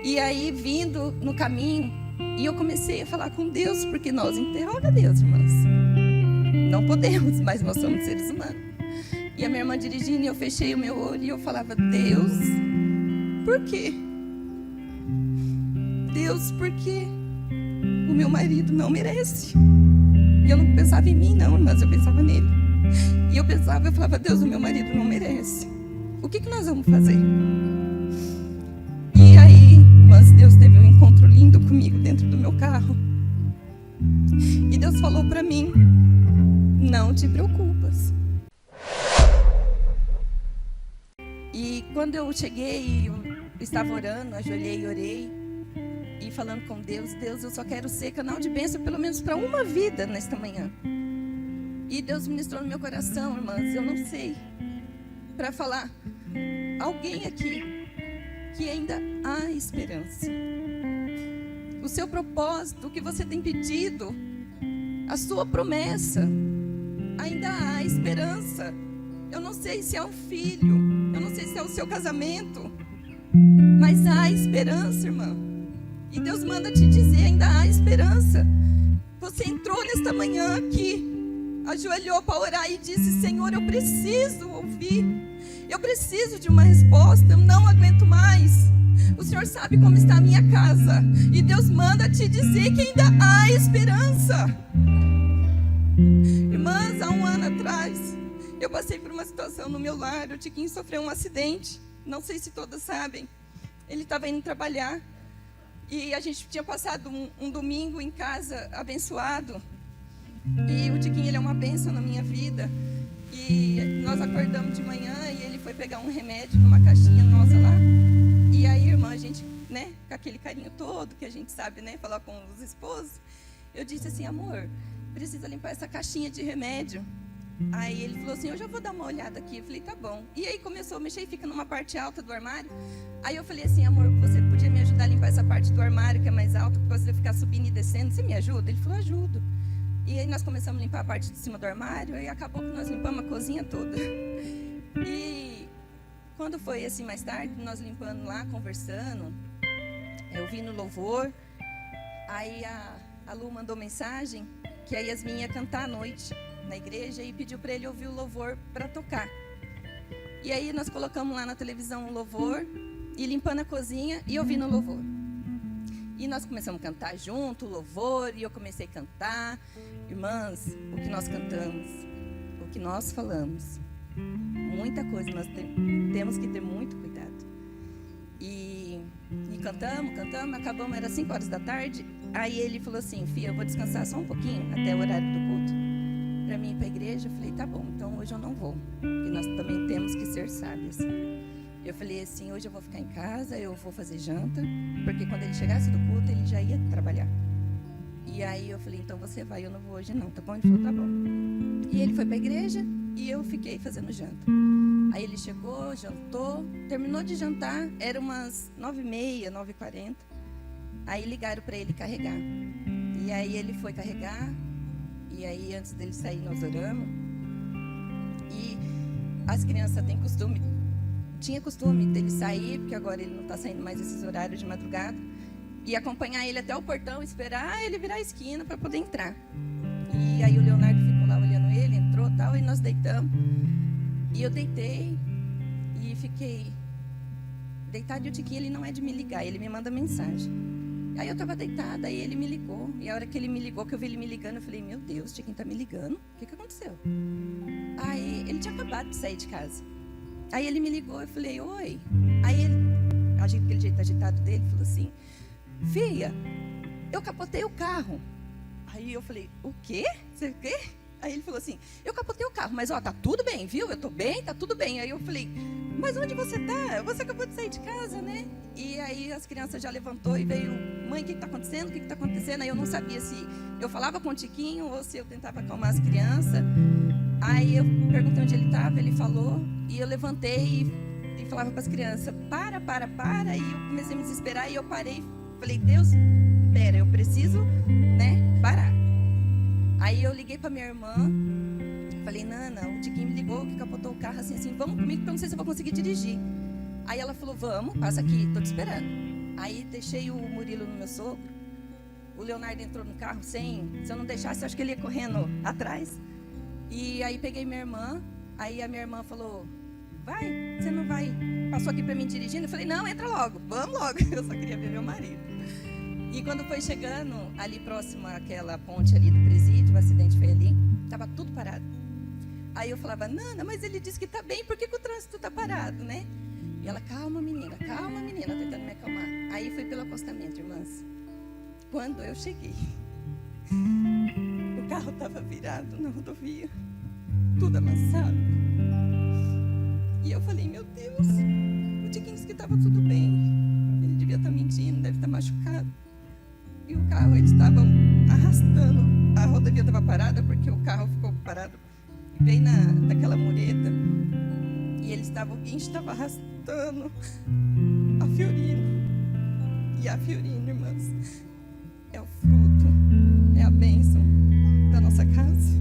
E aí, vindo no caminho, e eu comecei a falar com Deus, porque nós interroga Deus, irmãos. Não podemos, mas nós somos seres humanos. E a minha irmã dirigindo, e eu fechei o meu olho e eu falava: Deus, por quê? Deus, por quê? O meu marido não merece. E eu não pensava em mim, não, mas eu pensava nele. E eu falava: Deus, o meu marido não merece. O que nós vamos fazer? E aí, mas Deus teve um encontro lindo comigo dentro do meu carro. E Deus falou para mim: não te preocupas. E quando eu cheguei, eu estava orando, ajoelhei e orei. E falando com Deus: Deus, eu só quero ser canal de bênção pelo menos para uma vida nesta manhã. E Deus ministrou no meu coração, irmãs, eu não sei, para falar: alguém aqui que ainda há esperança. O seu propósito, o que você tem pedido, a sua promessa, ainda há esperança. Eu não sei se é um filho, eu não sei se é o seu casamento, mas há esperança, irmã. E Deus manda te dizer: ainda há esperança. Você entrou nesta manhã aqui, ajoelhou para orar e disse: Senhor, eu preciso ouvir. Eu preciso de uma resposta, eu não aguento mais. O Senhor sabe como está a minha casa. E Deus manda te dizer que ainda há esperança. Irmãs, há um ano atrás, eu passei por uma situação no meu lar. O Tiquinho sofreu um acidente. Não sei se todas sabem. Ele estava indo trabalhar. E a gente tinha passado um domingo em casa abençoado. E o Tiquinho, ele é uma bênção na minha vida. E nós acordamos de manhã e ele foi pegar um remédio numa caixinha nossa lá. E aí, irmã, a gente, né, com aquele carinho todo que a gente sabe, né, falar com os esposos. Eu disse assim: amor, precisa limpar essa caixinha de remédio. Aí ele falou assim: eu já vou dar uma olhada aqui. Eu falei: tá bom. E aí começou a mexer e fica numa parte alta do armário. Aí eu falei assim: amor, você podia me ajudar a limpar essa parte do armário que é mais alta, para você ficar subindo e descendo? Você me ajuda? Ele falou: ajudo. E aí nós começamos a limpar a parte de cima do armário. E acabou que nós limpamos a cozinha toda. E quando foi assim mais tarde, nós limpando lá, conversando, eu vi no louvor. Aí a Lu mandou mensagem que a Yasmin ia cantar à noite na igreja e pediu para ele ouvir o louvor para tocar. E aí nós colocamos lá na televisão o louvor e limpando a cozinha e ouvindo o louvor. E nós começamos a cantar junto o louvor e eu comecei a cantar. Irmãs, o que nós cantamos, o que nós falamos, muita coisa, nós temos que ter muito cuidado. E cantamos, acabamos, era 5 horas da tarde. Aí ele falou assim: filha, eu vou descansar só um pouquinho até o horário do culto para mim ir para a igreja. Eu falei: tá bom, então hoje eu não vou, porque nós também temos que ser sábios. Eu falei assim: hoje eu vou ficar em casa, eu vou fazer janta, porque quando ele chegasse do culto, ele já ia trabalhar. E aí eu falei: então você vai, eu não vou hoje não, tá bom? Ele falou: tá bom. E ele foi para a igreja e eu fiquei fazendo janta. Aí ele chegou, jantou, terminou de jantar, era umas 9h30, 9h40. Aí ligaram para ele carregar. E aí ele foi carregar. E aí antes dele sair nós oramos. E as crianças tinha costume dele sair, porque agora ele não está saindo mais esses horários de madrugada, e acompanhar ele até o portão, esperar ele virar a esquina para poder entrar. E aí o Leonardo ficou lá olhando ele, entrou tal, e nós deitamos. E eu deitei e fiquei deitada, e o Tiquinho, ele não é de me ligar, ele me manda mensagem. Aí eu estava deitada, aí ele me ligou. E a hora que ele me ligou, que eu vi ele me ligando, eu falei: meu Deus, o Tiquinho está me ligando? O que aconteceu? Aí ele tinha acabado de sair de casa. Aí ele me ligou, eu falei: oi. Aí ele, aquele jeito agitado dele, falou assim: filha, eu capotei o carro. Aí eu falei: o quê? Você o quê? Aí ele falou assim: eu capotei o carro, mas ó, tá tudo bem, viu? Eu tô bem, tá tudo bem. Aí eu falei: mas onde você tá? Você acabou de sair de casa, né? E aí as crianças já levantou e veio: mãe, o que tá acontecendo? O que tá acontecendo? Aí eu não sabia se eu falava com o Tiquinho ou se eu tentava acalmar as crianças. Aí eu perguntei onde ele estava, ele falou, e eu levantei e falava para as crianças: para, e eu comecei a me desesperar, e eu parei, falei: Deus, pera, eu preciso, né, parar. Aí eu liguei para minha irmã, falei: Nana, o Tiquinho me ligou que capotou o carro, assim, vamos comigo, porque eu não sei se eu vou conseguir dirigir. Aí ela falou: vamos, passa aqui, tô te esperando. Aí deixei o Murilo no meu sogro. O Leonardo entrou no carro se eu não deixasse, eu acho que ele ia correndo atrás. E aí peguei minha irmã. Aí a minha irmã falou: vai, você não vai? Passou aqui para mim dirigindo. Eu falei: não, entra logo, vamos logo. Eu só queria ver meu marido. E quando foi chegando ali próximo àquela ponte ali do presídio, o acidente foi ali, estava tudo parado. Aí eu falava: Nana, mas ele disse que está bem, por que o trânsito está parado, né? E ela: calma menina, tentando me acalmar. Aí fui pelo acostamento, irmãs. Quando eu cheguei, o carro estava virado na rodovia, tudo amassado. E eu falei: meu Deus, o Tiquinho disse que estava tudo bem. Ele devia estar mentindo, deve estar machucado. E o carro, eles estavam arrastando. A rodovia estava parada porque o carro ficou parado bem naquela mureta. E o guincho estava arrastando a Fiorino. E a Fiorino, irmãs, é o fruto, é a bênção da nossa casa.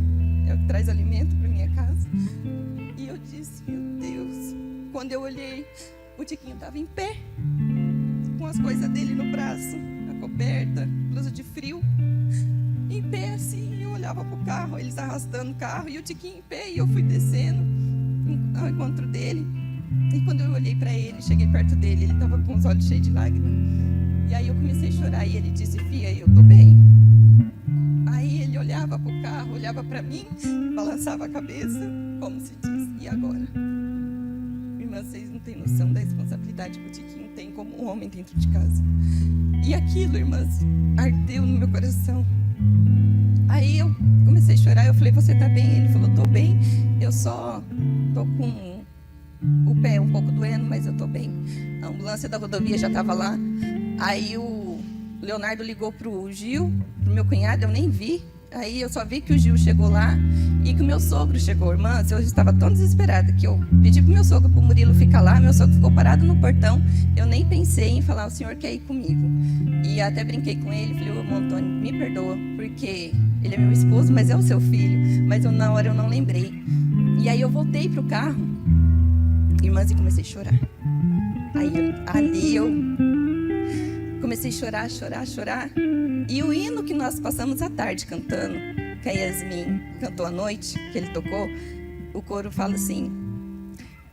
É o que traz alimento para minha casa. E eu disse: meu Deus. Quando eu olhei, o Tiquinho estava em pé, com as coisas dele no braço, a coberta, blusa de frio, em pé assim. Eu olhava para o carro, eles arrastando o carro, e o Tiquinho em pé, e eu fui descendo ao encontro dele. E quando eu olhei para ele, cheguei perto dele, ele estava com os olhos cheios de lágrimas. E aí eu comecei a chorar, e ele disse: filha, eu estou bem. Aí ele olhava para o carro, olhava para mim, balançava a cabeça, como se diz: e agora? Irmãs, vocês não têm noção da responsabilidade que o Tiquinho tem como um homem dentro de casa. E aquilo, irmãs, ardeu no meu coração. Aí eu comecei a chorar, eu falei: você está bem? Ele falou: estou bem, eu só estou com o pé um pouco doendo, mas eu estou bem. A ambulância da rodovia já estava lá. Aí o Leonardo ligou para o Gil, para o meu cunhado, eu nem vi. Aí eu só vi que o Gil chegou lá e que o meu sogro chegou. Irmãs, eu estava tão desesperada que eu pedi para o meu sogro, para o Murilo ficar lá. Meu sogro ficou parado no portão. Eu nem pensei em falar: o senhor quer ir comigo? E até brinquei com ele, falei: ô Antônio, me perdoa, porque ele é meu esposo, mas é o seu filho. Mas na hora eu não lembrei. E aí eu voltei para o carro, irmãs, e comecei a chorar. Aí ali eu comecei a chorar. E o hino que nós passamos a tarde cantando, que a Yasmin cantou à noite, que ele tocou, o coro fala assim: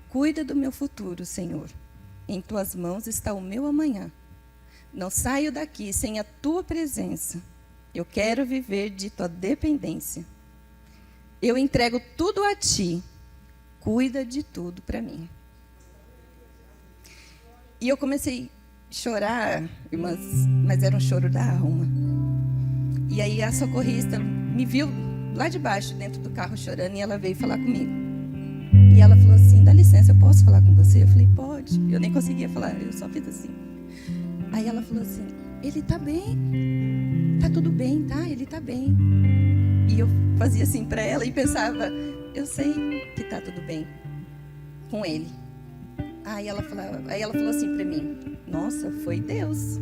cuida do meu futuro, Senhor. Em tuas mãos está o meu amanhã. Não saio daqui sem a tua presença. Eu quero viver de tua dependência. Eu entrego tudo a ti. Cuida de tudo para mim. E eu comecei a chorar, irmãs, mas era um choro da alma. E aí a socorrista me viu lá de baixo, dentro do carro, chorando, e ela veio falar comigo. E ela falou assim: dá licença, eu posso falar com você? Eu falei: pode. Eu nem conseguia falar, eu só fiz assim. Aí ela falou assim: ele tá bem, tá tudo bem, tá? Ele tá bem. E eu fazia assim para ela e pensava: eu sei que tá tudo bem com ele. Aí ela falou assim para mim: nossa, foi Deus.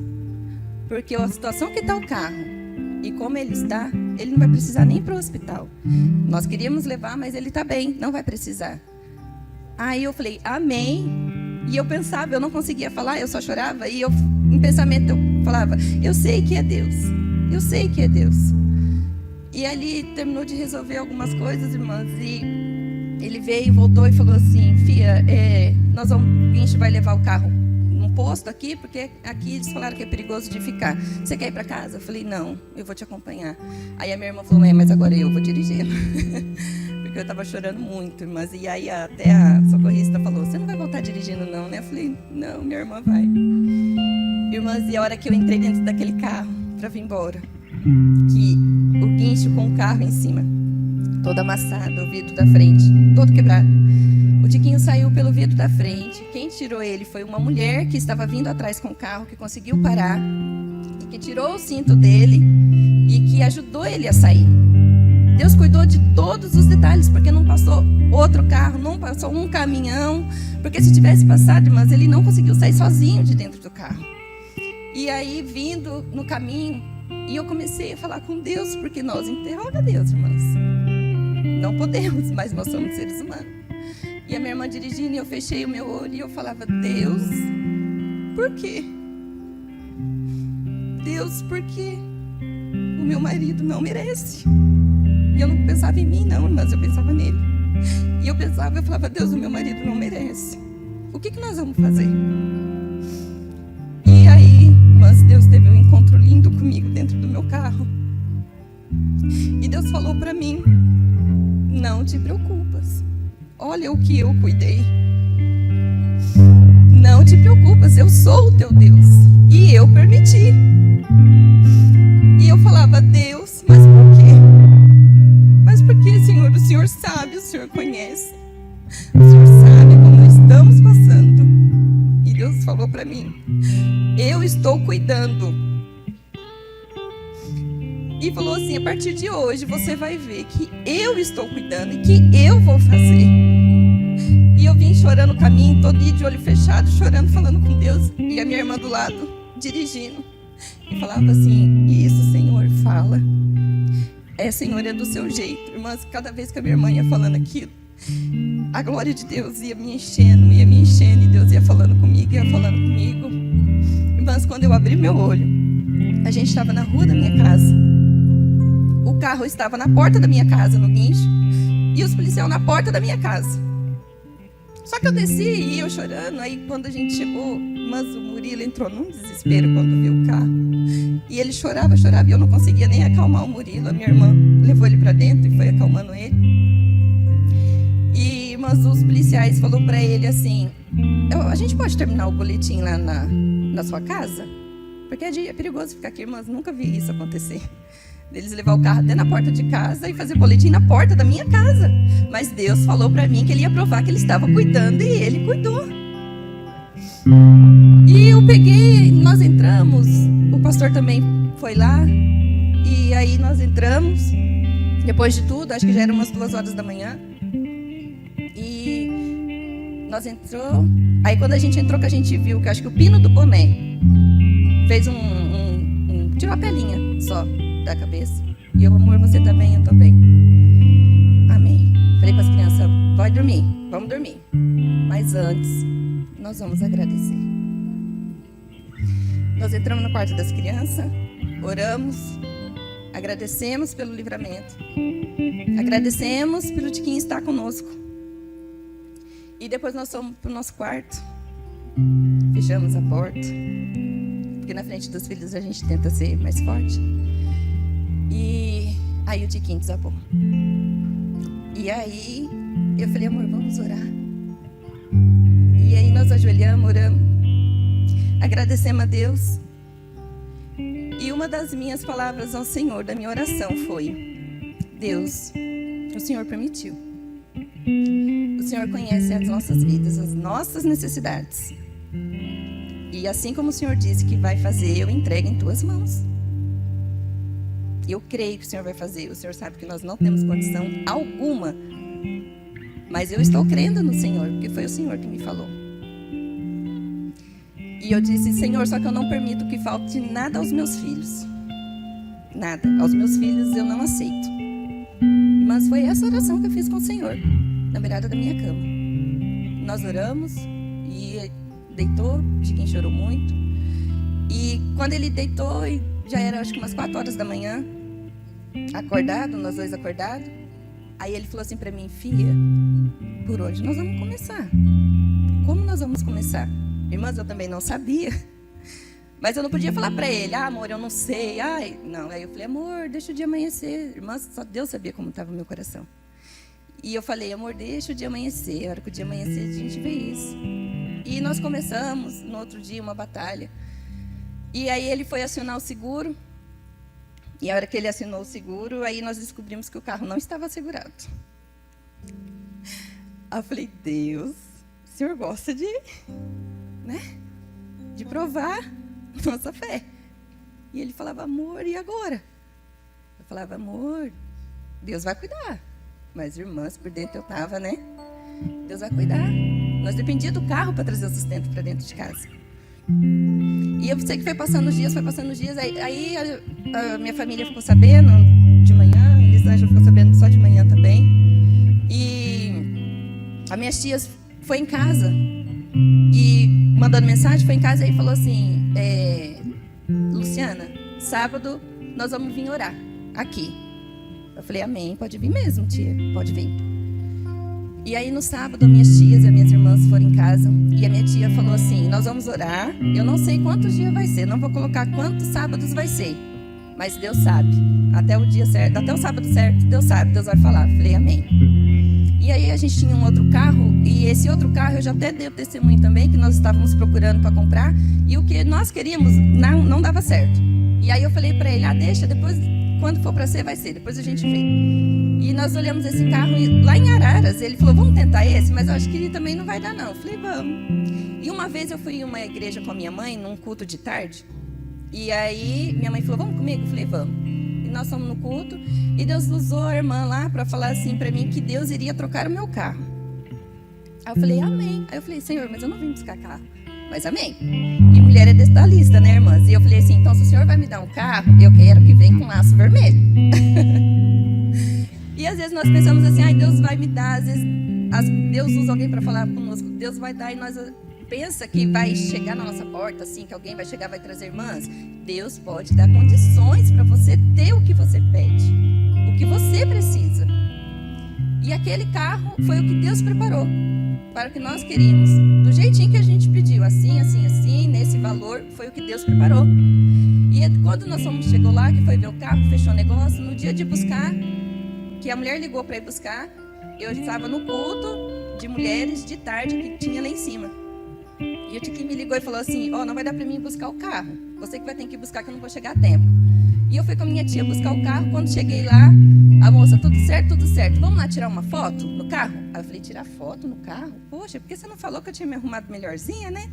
Porque a situação que está o carro e como ele está, ele não vai precisar nem ir para o hospital. Nós queríamos levar, mas ele está bem, não vai precisar. Aí eu falei: amém. E eu pensava, eu não conseguia falar, eu só chorava. E eu, em pensamento, eu falava: eu sei que é Deus. Eu sei que é Deus. E ali terminou de resolver algumas coisas, irmãs. E ele veio, voltou e falou assim: filha, a gente vai levar o carro num posto aqui, porque aqui eles falaram que é perigoso de ficar. Você quer ir para casa? Eu falei: não, eu vou te acompanhar. Aí a minha irmã falou: mas agora eu vou dirigindo. Porque eu estava chorando muito, irmãs. E aí até a socorrista falou: você não vai voltar dirigindo não, né? Eu falei: não, minha irmã vai. Irmãs, e a hora que eu entrei dentro daquele carro para vir embora, que o guincho com o carro em cima, todo amassado, o vidro da frente, todo quebrado. O Tiquinho saiu pelo vidro da frente. Quem tirou ele foi uma mulher que estava vindo atrás com o carro, que conseguiu parar, e que tirou o cinto dele e que ajudou ele a sair. Deus cuidou de todos os detalhes, porque não passou outro carro, não passou um caminhão, porque se tivesse passado, mas ele não conseguiu sair sozinho de dentro do carro. E aí, vindo no caminho, e eu comecei a falar com Deus, porque nós interroga Deus, irmãs. Não podemos, mas nós somos seres humanos. E a minha irmã dirigindo, e eu fechei o meu olho e eu falava: Deus, por quê? Deus, porque o meu marido não merece. E eu não pensava em mim, não, mas eu pensava nele. E eu falava, Deus, o meu marido não merece. O que nós vamos fazer? E aí, mas Deus teve um encontro lindo comigo dentro do meu carro. E Deus falou para mim, não te preocupas. Olha o que eu cuidei. Não te preocupas, eu sou o teu Deus. E eu permiti. E eu falava, Deus, mas por quê? Mas por quê, Senhor? O Senhor sabe, o Senhor conhece. O Senhor sabe como estamos passando. E Deus falou para mim, eu estou cuidando. E falou assim, a partir de hoje você vai ver que eu estou cuidando e que eu vou fazer. E eu vim chorando o caminho, todo dia de olho fechado, chorando, falando com Deus. E a minha irmã do lado, dirigindo. E falava assim, isso, Senhor, fala. Senhor, é do seu jeito. Irmãs, cada vez que a minha irmã ia falando aquilo, a glória de Deus ia me enchendo. E Deus ia falando comigo, Irmãs, quando eu abri meu olho, a gente estava na rua da minha casa. O carro estava na porta da minha casa, no guincho, e os policiais na porta da minha casa. Só que eu desci e eu chorando. Aí quando a gente chegou, mas o Murilo entrou num desespero quando viu o carro. E ele chorava, e eu não conseguia nem acalmar o Murilo. A minha irmã levou ele para dentro e foi acalmando ele. Mas os policiais falaram para ele assim, a gente pode terminar o boletim lá na sua casa? Porque é perigoso ficar aqui, irmãs, nunca vi isso acontecer. Eles levar o carro até na porta de casa e fazer boletim na porta da minha casa. Mas Deus falou para mim que Ele ia provar que Ele estava cuidando e Ele cuidou. E eu peguei, nós entramos, o pastor também foi lá. E aí nós entramos, depois de tudo, acho que já eram umas 2 horas da manhã. E nós entrou. Aí quando a gente entrou, que a gente viu que acho que o pino do boné fez tirou a pelinha só da cabeça. E eu, amor, você também, eu também. Amém. Falei para as crianças, vai dormir, vamos dormir. Mas antes, nós vamos agradecer. Nós entramos no quarto das crianças, oramos, agradecemos pelo livramento, agradecemos pelo Tiquinho estar conosco. E depois nós fomos para o nosso quarto, fechamos a porta, porque na frente dos filhos a gente tenta ser mais forte. E aí o Tiquinho desabou. E aí eu falei, amor, vamos orar. E aí nós ajoelhamos, oramos, agradecemos a Deus. E uma das minhas palavras ao Senhor, da minha oração foi, Deus, o Senhor permitiu. O Senhor conhece as nossas vidas, as nossas necessidades. E assim como o Senhor disse que vai fazer, eu entrego em tuas mãos. Eu creio que o Senhor vai fazer. O Senhor sabe que nós não temos condição alguma. Mas eu estou crendo no Senhor, porque foi o Senhor que me falou. E eu disse, Senhor, só que eu não permito que falte nada aos meus filhos. Nada. Aos meus filhos eu não aceito. Mas foi essa oração que eu fiz com o Senhor, na beirada da minha cama. Nós oramos e deitou, Chiquinho chorou muito. E quando ele deitou, já era acho que umas 4 horas da manhã, acordado, nós dois acordados. Aí ele falou assim para mim, filha, por onde nós vamos começar? Como nós vamos começar? Irmãs, eu também não sabia. Mas eu não podia falar para ele, amor, eu não sei. Não. Aí eu falei, amor, deixa o dia amanhecer. Irmãs, só Deus sabia como estava o meu coração. E eu falei, amor, deixa o dia amanhecer. A hora que o dia amanhecer, a gente vê isso. E nós começamos, no outro dia, uma batalha. E aí ele foi acionar o seguro. E a hora que ele assinou o seguro, aí nós descobrimos que o carro não estava segurado. Aí eu falei, Deus, o Senhor gosta de provar nossa fé. E ele falava, amor, e agora? Eu falava, amor, Deus vai cuidar. Mas, irmãs, por dentro eu estava, Deus vai cuidar. Nós dependíamos do carro para trazer o sustento para dentro de casa. E eu sei que foi passando os dias. Aí a minha família ficou sabendo de manhã, Elisângela ficou sabendo só de manhã também. E as minhas tias foi em casa e mandando mensagem, foi em casa e falou assim, Luciana, sábado nós vamos vir orar aqui. Eu falei, amém, pode vir mesmo, tia, pode vir. E aí no sábado, minhas tias e minhas irmãs foram em casa, e a minha tia falou assim, nós vamos orar, eu não sei quantos dias vai ser, não vou colocar quantos sábados vai ser, mas Deus sabe, até o dia certo, até o sábado certo, Deus sabe, Deus vai falar. Eu falei, amém. E aí a gente tinha um outro carro, e esse outro carro eu já até dei o testemunho também, que nós estávamos procurando para comprar, e o que nós queríamos não dava certo. E aí eu falei para ele, deixa, depois, quando for para ser, vai ser, depois a gente vê. E nós olhamos esse carro lá em Araras, ele falou, vamos tentar esse, mas eu acho que ele também não vai dar não. Eu falei, vamos. E uma vez eu fui em uma igreja com a minha mãe, num culto de tarde, e aí minha mãe falou, vamos comigo? Eu falei, vamos. E nós fomos no culto, e Deus usou a irmã lá para falar assim para mim que Deus iria trocar o meu carro. Aí eu falei, amém. Aí eu falei, Senhor, mas eu não vim buscar carro. Mas amém. E mulher é desta lista, né, irmãs? E eu falei assim, então se o Senhor vai me dar um carro, eu quero que venha com laço vermelho. E às vezes nós pensamos assim, Deus vai me dar, às vezes Deus usa alguém para falar conosco, Deus vai dar, e nós pensa que vai chegar na nossa porta, assim, que alguém vai chegar, vai trazer irmãs. Deus pode dar condições para você ter o que você pede, o que você precisa. E aquele carro foi o que Deus preparou para o que nós queríamos, do jeitinho que a gente pediu, assim, assim, assim, nesse valor, foi o que Deus preparou. E quando nós chegou lá, que foi ver o carro, fechou o negócio, no dia de buscar, que a mulher ligou para ir buscar, eu estava no culto de mulheres de tarde que tinha lá em cima. E o Tiquinho me ligou e falou assim, não vai dar para mim buscar o carro, você que vai ter que buscar, que eu não vou chegar a tempo. E eu fui com a minha tia buscar o carro. Quando cheguei lá, a moça, tudo certo, vamos lá tirar uma foto no carro? Aí eu falei, tirar foto no carro? Poxa, por que você não falou que eu tinha me arrumado melhorzinha, né?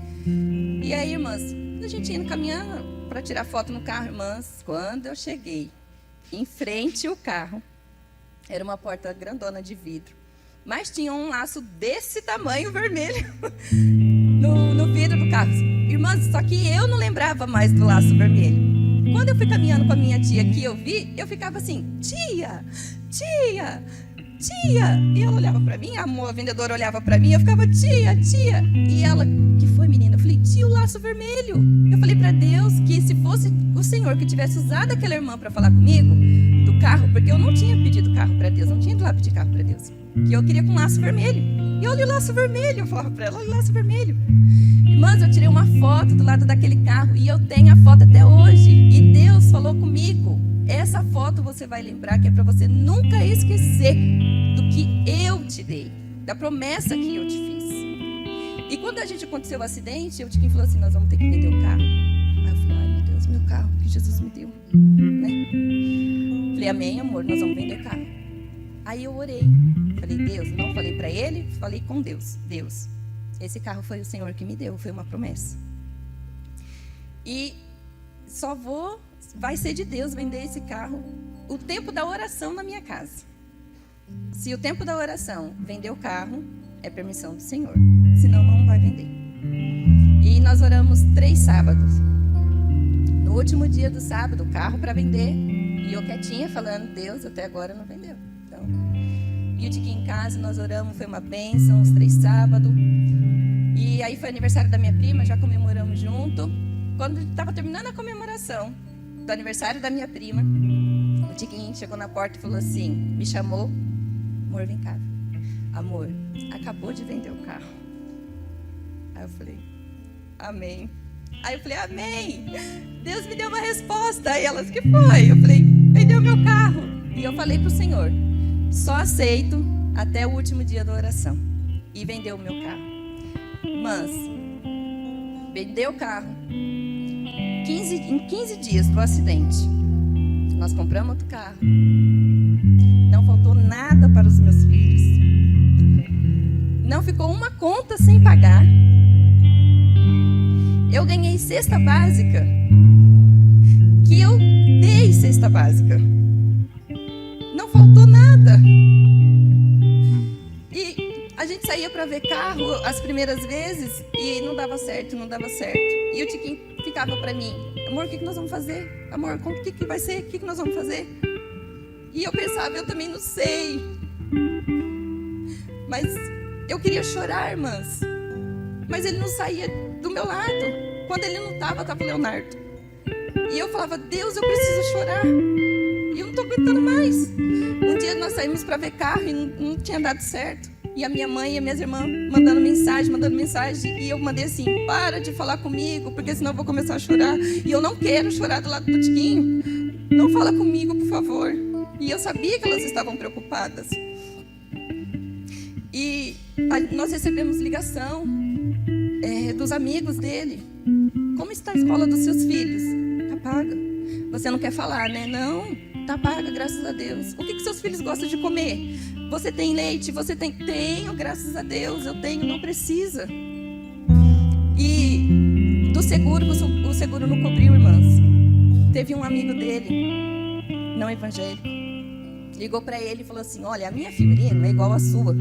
E aí, irmãs, a gente indo caminhando para tirar foto no carro, irmãs, quando eu cheguei em frente ao carro, era uma porta grandona de vidro, mas tinha um laço desse tamanho vermelho no vidro do carro. Irmãs, só que eu não lembrava mais do laço vermelho. Quando eu fui caminhando com a minha tia que eu vi, eu ficava assim, tia. E ela olhava para mim, a vendedora olhava para mim, eu ficava, tia. E ela, que foi, menina? Eu falei, tia, o laço vermelho. Eu falei para Deus que se fosse o Senhor que tivesse usado aquela irmã para falar comigo do carro, porque eu não tinha pedido carro para Deus, não tinha ido lá pedir carro para Deus, que eu queria com laço vermelho. E olha o laço vermelho, eu falava para ela, olha o laço vermelho. Irmãs, eu tirei uma foto do lado daquele carro e eu tenho a foto até hoje. E Deus falou comigo, essa foto você vai lembrar, que é para você nunca esquecer do que eu te dei, da promessa que eu te fiz. E quando a gente aconteceu o acidente, o Tiquinho falou assim, nós vamos ter que vender o carro. Aí eu falei, ai meu Deus, meu carro que Jesus me deu, né? Falei, amém, amor, nós vamos vender o carro. Aí eu orei, falei, Deus, não falei para ele, falei com Deus. Deus, esse carro foi o Senhor que me deu, foi uma promessa. E vai ser de Deus vender esse carro o tempo da oração na minha casa. Se o tempo da oração vender o carro, é permissão do Senhor, senão não vai vender. E nós oramos 3 sábados. No último dia do sábado, o carro para vender, e eu quietinha falando, Deus, até agora não vendeu. Então, e o Tiquinho em casa, nós oramos, foi uma bênção, os 3 sábados. E aí foi aniversário da minha prima, já comemoramos junto. Quando estava terminando a comemoração do aniversário da minha prima, o Tiquinho chegou na porta e falou assim, me chamou, amor, vem cá. Amor, acabou de vender o carro. Aí eu falei, amém. Aí eu falei, amém. Deus me deu uma resposta. Aí elas, que foi? Eu falei, vendeu meu carro. E eu falei para o Senhor, só aceito até o último dia da oração. E vendeu o meu carro. Mas, vendeu o carro. Em 15 dias do acidente, nós compramos outro carro. Não faltou nada para os meus filhos. Não ficou uma conta sem pagar. Eu ganhei cesta básica, que eu dei cesta básica. Não faltou nada. E a gente saía para ver carro as primeiras vezes e não dava certo. E o Tiquinho ficava para mim, amor, o que nós vamos fazer? Amor, o que vai ser? O que nós vamos fazer? E eu pensava, eu também não sei. Mas eu queria chorar, irmãs. Mas ele não saía do meu lado. Quando ele não estava, estava o Leonardo. E eu falava, Deus, eu preciso chorar. E eu não estou aguentando mais. Um dia nós saímos para ver carro e não tinha dado certo. E a minha mãe e as minhas irmãs mandando mensagem. E eu mandei assim, para de falar comigo, porque senão eu vou começar a chorar. E eu não quero chorar do lado do Tiquinho. Não fala comigo, por favor. E eu sabia que elas estavam preocupadas. E nós recebemos ligação dos amigos dele. Como está a escola dos seus filhos? Está paga. Você não quer falar, né? Não, está paga, graças a Deus. O que seus filhos gostam de comer? Você tem leite? Você tem? Tenho, graças a Deus. Eu tenho, não precisa. E do seguro, o seguro não cobriu, irmãs. Teve um amigo dele, não evangélico, ligou para ele e falou assim, olha, a minha figurina é igual à sua.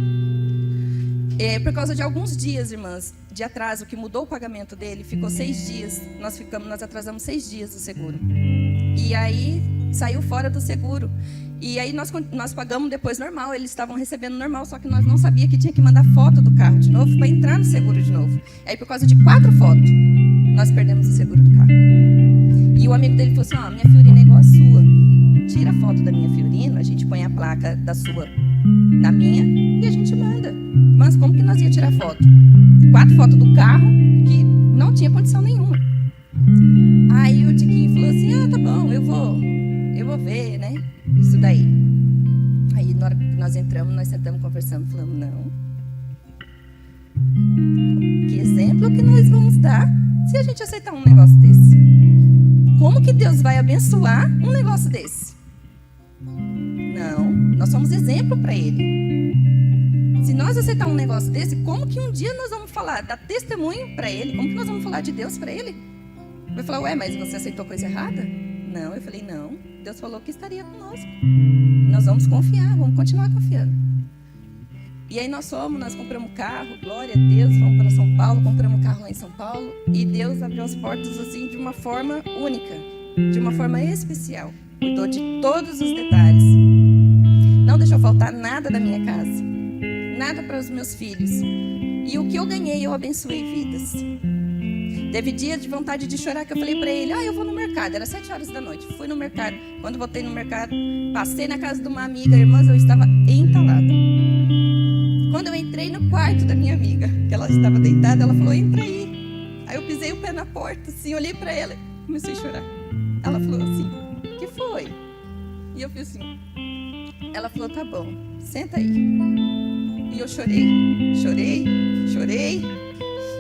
Por causa de alguns dias, irmãs, de atraso, que mudou o pagamento dele, ficou 6 dias. Nós atrasamos 6 dias o seguro. E aí saiu fora do seguro. E aí nós pagamos depois normal. Eles estavam recebendo normal, só que nós não sabíamos que tinha que mandar foto do carro de novo para entrar no seguro de novo. Aí por causa de 4 fotos, nós perdemos o seguro do carro. E o amigo dele falou assim, minha Fiorina é igual a sua. Tira a foto da minha Fiorina, a gente põe a placa da sua na minha e a gente manda. Mas como que nós ia tirar foto? 4 fotos do carro que não tinha condição nenhuma. Aí o Tiquinho falou assim, tá bom, eu vou ver, né? Isso daí. Aí na hora que nós entramos, nós sentamos, conversamos, falamos, não. Que exemplo que nós vamos dar se a gente aceitar um negócio desse? Como que Deus vai abençoar um negócio desse? Não, nós somos exemplo para Ele. Se nós aceitar um negócio desse, como que um dia nós vamos falar, dar testemunho para Ele? Como que nós vamos falar de Deus para Ele? Vai falar, mas você aceitou coisa errada? Não, eu falei, não. Deus falou que estaria conosco. Nós vamos confiar, vamos continuar confiando. E aí nós compramos carro, glória a Deus, fomos para São Paulo, compramos carro lá em São Paulo. E Deus abriu as portas assim de uma forma única, de uma forma especial. Cuidou de todos os detalhes. Não deixou faltar nada da minha casa. Nada para os meus filhos. E o que eu ganhei, eu abençoei vidas. Teve dia de vontade de chorar que eu falei para ele, eu vou no mercado. Era 7 horas da noite. Fui no mercado. Quando voltei no mercado, passei na casa de uma amiga, irmãs, eu estava entalada. Quando eu entrei no quarto da minha amiga, que ela estava deitada, ela falou, entra aí. Aí eu pisei o pé na porta, assim, olhei para ela e comecei a chorar. Ela falou assim, o que foi? E eu fiz assim. Ela falou, tá bom, senta aí. E eu chorei.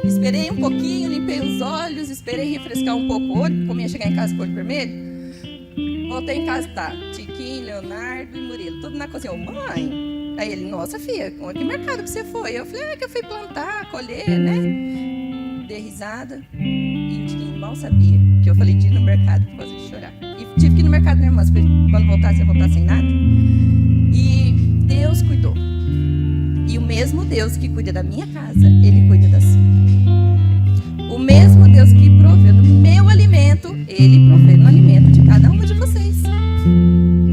Esperei um pouquinho, limpei os olhos, esperei refrescar um pouco o olho, como ia chegar em casa com o olho vermelho. Voltei em casa, tá, Tiquinho, Leonardo e Murilo, tudo na cozinha. Mãe, aí ele, nossa filha, que mercado que você foi? Eu falei, que eu fui plantar, colher, né? Dei risada. E o Tiquinho mal sabia que eu falei de ir no mercado por causa de chorar. E tive que ir no mercado, né, irmãs? Quando voltasse, ia voltar sem nada. E Deus cuidou. E o mesmo Deus que cuida da minha casa, Ele cuida da sua. O mesmo Deus que provê no meu alimento, Ele provê no alimento de cada uma de vocês.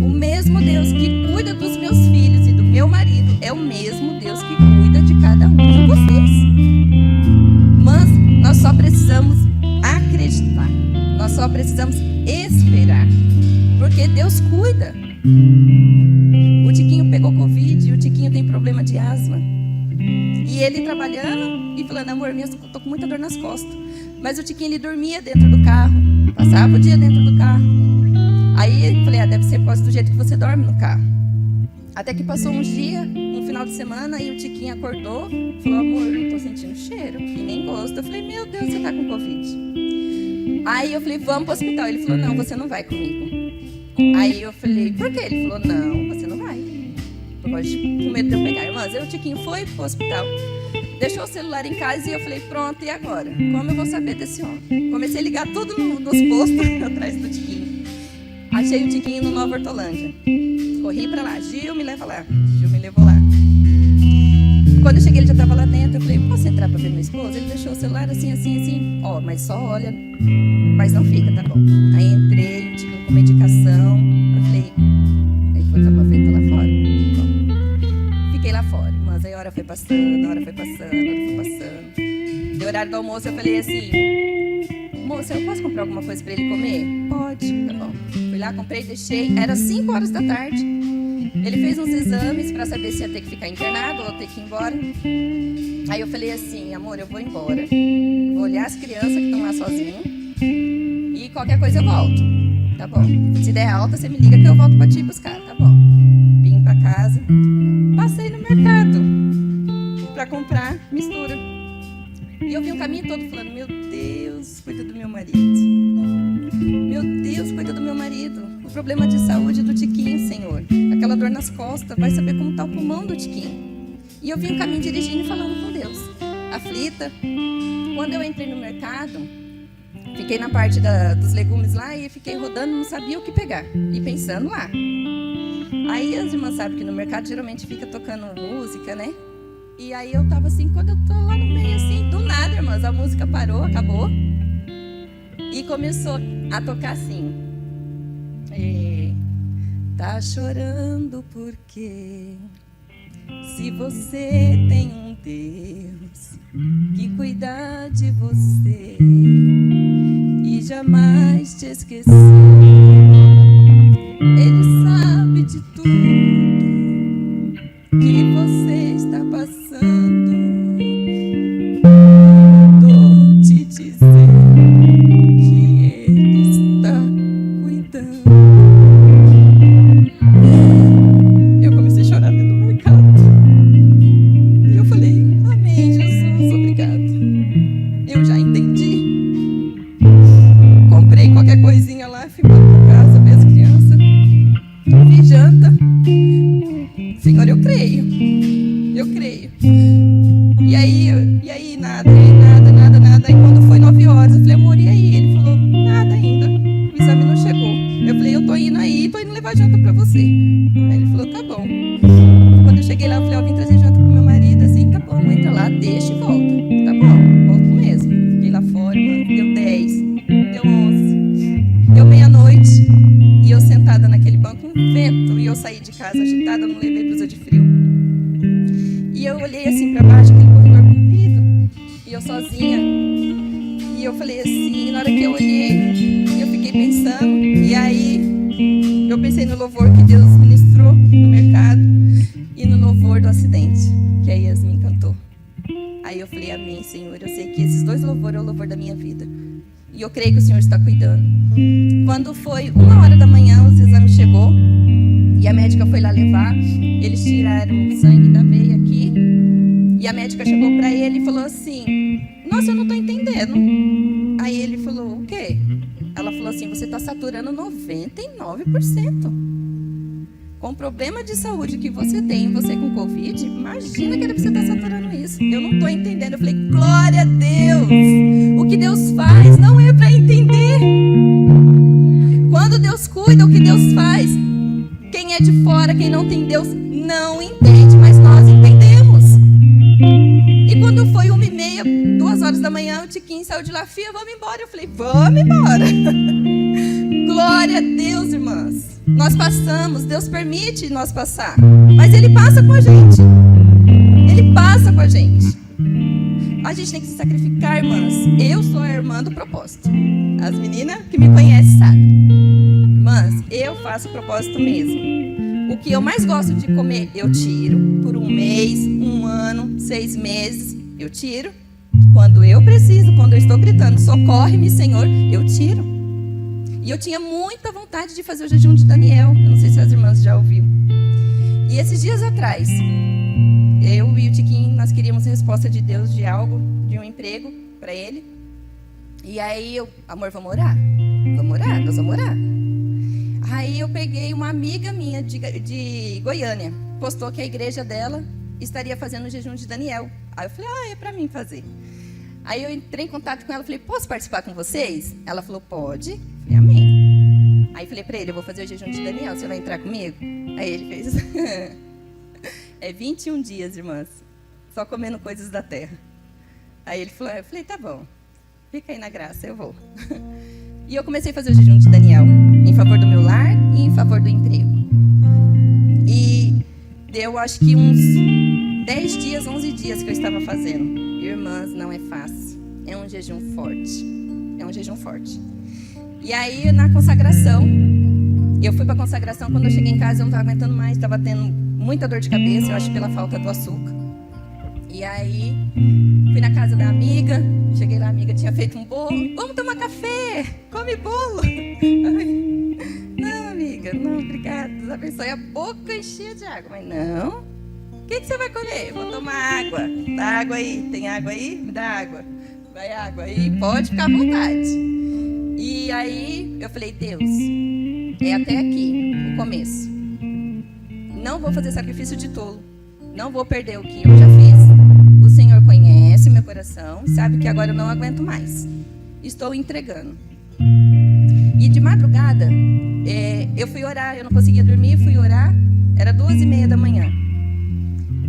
O mesmo Deus que cuida dos meus filhos e do meu marido é o mesmo Deus que cuida de cada um de vocês. Mas nós só precisamos acreditar. Nós só precisamos esperar. Porque Deus cuida. O Tiquinho pegou Covid e o Tiquinho tem problema de asma. E ele trabalhando e falando, amor, eu tô com muita dor nas costas. Mas o Tiquinho, ele dormia dentro do carro. Passava o dia dentro do carro. Aí eu falei, deve ser por causa do jeito que você dorme no carro. Até que passou uns dias, um final de semana, e o Tiquinho acordou, falou, amor, eu não tô sentindo cheiro e nem gosto. Eu falei, meu Deus, você tá com Covid. Aí eu falei, vamos pro hospital. Ele falou, não, você não vai comigo. Aí eu falei, por quê? Ele falou, não, você não vai. Com medo de eu pegar. Irmãs, o Tiquinho foi pro hospital, deixou o celular em casa e eu falei, pronto, e agora? Como eu vou saber desse homem? Comecei a ligar tudo nos postos atrás do Tiquinho. Achei o Tiquinho no Nova Hortolândia. Corri pra lá, Gil me leva lá. Gil me levou lá. Quando eu cheguei, ele já estava lá dentro. Eu falei, posso entrar para ver meu esposo? Ele deixou o celular assim. Mas só olha, mas não fica, tá bom. Aí entrei, Tiquinho com medicação. Eu falei, aí foi tomar feito lá fora. Bom, fiquei lá fora, mas aí a hora foi passando. Deu horário do almoço, eu falei assim, moça, eu posso comprar alguma coisa para ele comer? Pode, tá bom. Fui lá, comprei, deixei. Era 5 horas da tarde. Ele fez uns exames para saber se ia ter que ficar internado ou ter que ir embora. Aí eu falei assim, amor, eu vou embora. Vou olhar as crianças que estão lá sozinhas. E qualquer coisa eu volto. Tá bom. Se der alta, você me liga que eu volto para te buscar. Tá bom. Vim para casa. Passei no mercado para comprar mistura. E eu vi o caminho todo falando, meu Deus, cuida do meu marido. Meu Deus, cuida do meu marido. O problema de saúde do Tiquinho, Senhor. Aquela dor nas costas, vai saber como está o pulmão do Tiquinho. E eu vi o caminho dirigindo e falando com Deus. Aflita. Quando eu entrei no mercado, fiquei na parte dos legumes lá e fiquei rodando, não sabia o que pegar. E pensando lá. Aí as irmãs sabem que no mercado geralmente fica tocando música, né? E aí eu tava assim, quando eu tô lá no meio assim, do nada, irmãs, a música parou, acabou. E começou a tocar assim. Tá chorando porque se você tem um Deus que cuida de você e jamais te esqueceu, Ele sabe de tudo que você está passando. Vou te dizer que Ele está cuidando. Eu comecei a chorar dentro do mercado. E eu falei, amém, Jesus, obrigado. Eu já entendi. Comprei qualquer coisinha lá, fui para casa, ver as crianças. Fiz janta. Senhor, eu creio. Eu creio. E aí nada. Aí quando foi 9 horas, eu falei, amor, e aí? Ele falou, nada ainda. O exame não chegou. Eu falei, eu tô indo aí, tô indo levar janta pra você. Aí ele falou, tá bom. Quando eu cheguei lá, eu falei, eu vim trazer janta pro meu marido, assim, tá bom, entra lá, deixa e volta. Tá bom, volto mesmo. Fiquei lá fora, mano, deu 10, deu 11, deu meia-noite. E eu sentada naquele banco, um vento, e eu saí de casa agitada, não levei blusa de frio. E eu olhei assim pra baixo, aquele corredor comprido, e eu sozinha. E eu falei assim, na hora que eu olhei, eu fiquei pensando, e aí eu pensei no louvor que Deus ministrou no mercado e no louvor do acidente, que a Yasmin cantou. Aí eu falei, amém, Senhor, eu sei que esses 2 louvores é o louvor da minha vida. E eu creio que o Senhor está cuidando. Quando foi 1h da manhã, os exames chegou, e a médica foi lá levar, eles tiraram o sangue da veia aqui, e a médica chegou para ele e falou assim, nossa, eu não estou entendendo. Aí ele falou, o quê? Ela falou assim, você está saturando 99%. Com o problema de saúde que você tem, você com Covid, imagina que era para você estar saturando isso. Eu não estou entendendo. Eu falei, glória a Deus. O que Deus faz não é para entender. Quando Deus cuida, o que Deus faz, quem é de fora, quem não tem Deus, não entende, mas nós entendemos. E quando foi 1h30, 2 horas da manhã, o Tiquinho saiu de lá, filha, vamos embora. Eu falei, vamos embora. Glória a Deus, irmãs. Nós passamos, Deus permite nós passar, mas Ele passa com a gente. Ele passa com a gente. A gente tem que se sacrificar, irmãs. Eu sou a irmã do propósito. As meninas que me conhecem sabem. Irmãs, eu faço o propósito mesmo. O que eu mais gosto de comer, eu tiro. Por 1 mês, 1 ano, 6 meses, eu tiro. Quando eu preciso, quando eu estou gritando, socorre-me, Senhor, eu tiro. E eu tinha muita vontade de fazer o jejum de Daniel. Eu não sei se as irmãs já ouviram. E esses dias atrás, eu e o Tiquinho, nós queríamos resposta de Deus de algo, de um emprego para ele. E aí eu, amor, vamos orar? Vamos orar? Nós vamos orar. Aí eu peguei uma amiga minha de Goiânia, postou que a igreja dela estaria fazendo o jejum de Daniel. Aí eu falei, é para mim fazer. Aí eu entrei em contato com ela, falei, posso participar com vocês? Ela falou, pode. Eu falei, amém. Aí falei para ele, eu vou fazer o jejum de Daniel, você vai entrar comigo? Aí ele fez, é 21 dias, irmãs, só comendo coisas da terra. Aí ele falou, eu falei, tá bom, fica aí na graça, eu vou. E eu comecei a fazer o jejum de Daniel, em favor do meu lar e em favor do emprego. E deu, acho que uns 10 dias, 11 dias que eu estava fazendo. Irmãs, não é fácil. É um jejum forte. É um jejum forte. E aí, na consagração, eu fui para a consagração. Quando eu cheguei em casa, eu não estava aguentando mais. Estava tendo muita dor de cabeça, eu acho, pela falta do açúcar. E aí, fui na casa da amiga. Cheguei lá, a amiga tinha feito um bolo. Vamos tomar café, come bolo. Ai, não, amiga, não, obrigada. Deus abençoe. A boca enchia de água. Mas não, o que você vai comer? Eu vou tomar água. Dá água aí, tem água aí? Me dá água. Vai água aí, pode ficar à vontade. E aí, eu falei, Deus, é até aqui, o começo. Não vou fazer sacrifício de tolo. Não vou perder o que eu já fiz. O Senhor conhece meu coração, sabe que agora eu não aguento mais. Estou entregando. E de madrugada, eu fui orar, eu não conseguia dormir, fui orar, era 2h30 da manhã.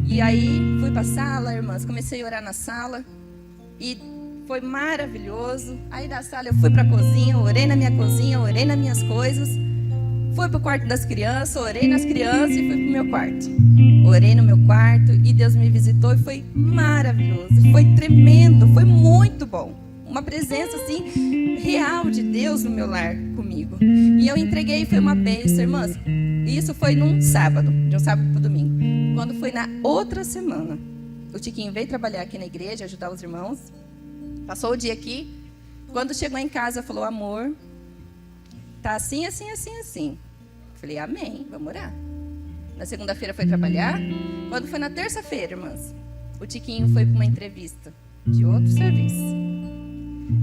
E aí, fui para a sala, irmãs, comecei a orar na sala, e foi maravilhoso. Aí da sala eu fui para a cozinha, orei na minha cozinha, orei nas minhas coisas. Fui para o quarto das crianças, orei nas crianças e fui para o meu quarto. Orei no meu quarto e Deus me visitou e foi maravilhoso. Foi tremendo, foi muito bom. Uma presença assim, real de Deus no meu lar comigo. E eu entreguei e foi uma bênção, irmãs. Isso foi num sábado, de um sábado para o domingo. Quando foi na outra semana, o Tiquinho veio trabalhar aqui na igreja, ajudar os irmãos. Passou o dia aqui. Quando chegou em casa, falou, amor, tá assim, assim, assim, assim. Falei, amém, vamos orar. Na segunda-feira foi trabalhar. Quando foi na terça-feira, irmãs, o Tiquinho foi para uma entrevista de outro serviço.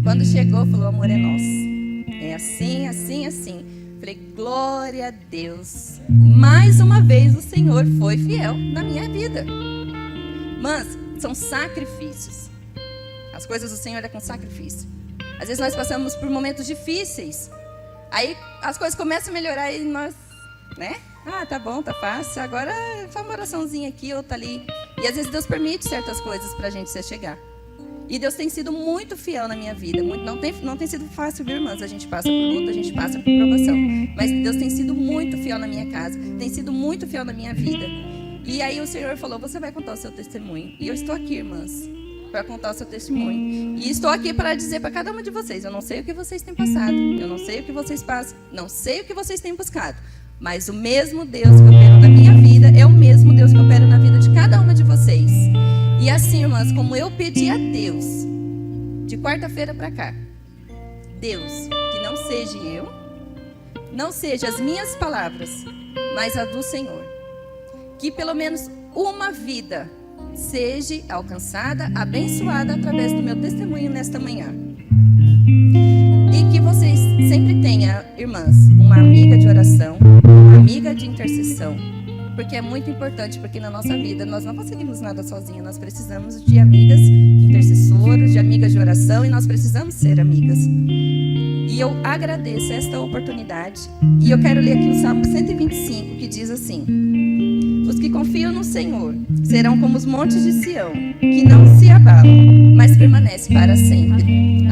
Quando chegou, falou, amor, é nosso. É assim, assim, assim. Falei, glória a Deus. Mais uma vez o Senhor foi fiel na minha vida. Mas são sacrifícios. As coisas do Senhor é com sacrifício. Às vezes nós passamos por momentos difíceis. Aí as coisas começam a melhorar e nós, né? Ah, tá bom, tá fácil. Agora faz uma oraçãozinha aqui, outra ali. E às vezes Deus permite certas coisas pra gente se chegar. E Deus tem sido muito fiel na minha vida. Não tem sido fácil, viu, irmãs? A gente passa por luta, a gente passa por provação. Mas Deus tem sido muito fiel na minha casa. Tem sido muito fiel na minha vida. E aí o Senhor falou, você vai contar o seu testemunho. E eu estou aqui, irmãs, para contar o seu testemunho. E estou aqui para dizer para cada uma de vocês, eu não sei o que vocês têm passado, eu não sei o que vocês passam, não sei o que vocês têm buscado, mas o mesmo Deus que opera na minha vida é o mesmo Deus que opera na vida de cada uma de vocês. E assim, irmãs, como eu pedi a Deus, de quarta-feira para cá, Deus, que não seja eu, não seja as minhas palavras, mas a do Senhor. Que pelo menos uma vida seja alcançada, abençoada através do meu testemunho nesta manhã. E que vocês sempre tenham, irmãs, uma amiga de oração, uma amiga de intercessão, porque é muito importante, porque na nossa vida nós não conseguimos nada sozinhos, nós precisamos de amigas intercessoras, de amigas de oração, e nós precisamos ser amigas. E eu agradeço esta oportunidade, e eu quero ler aqui o Salmo 125, que diz assim: os que confiam no Senhor serão como os montes de Sião, que não se abalam, mas permanecem para sempre.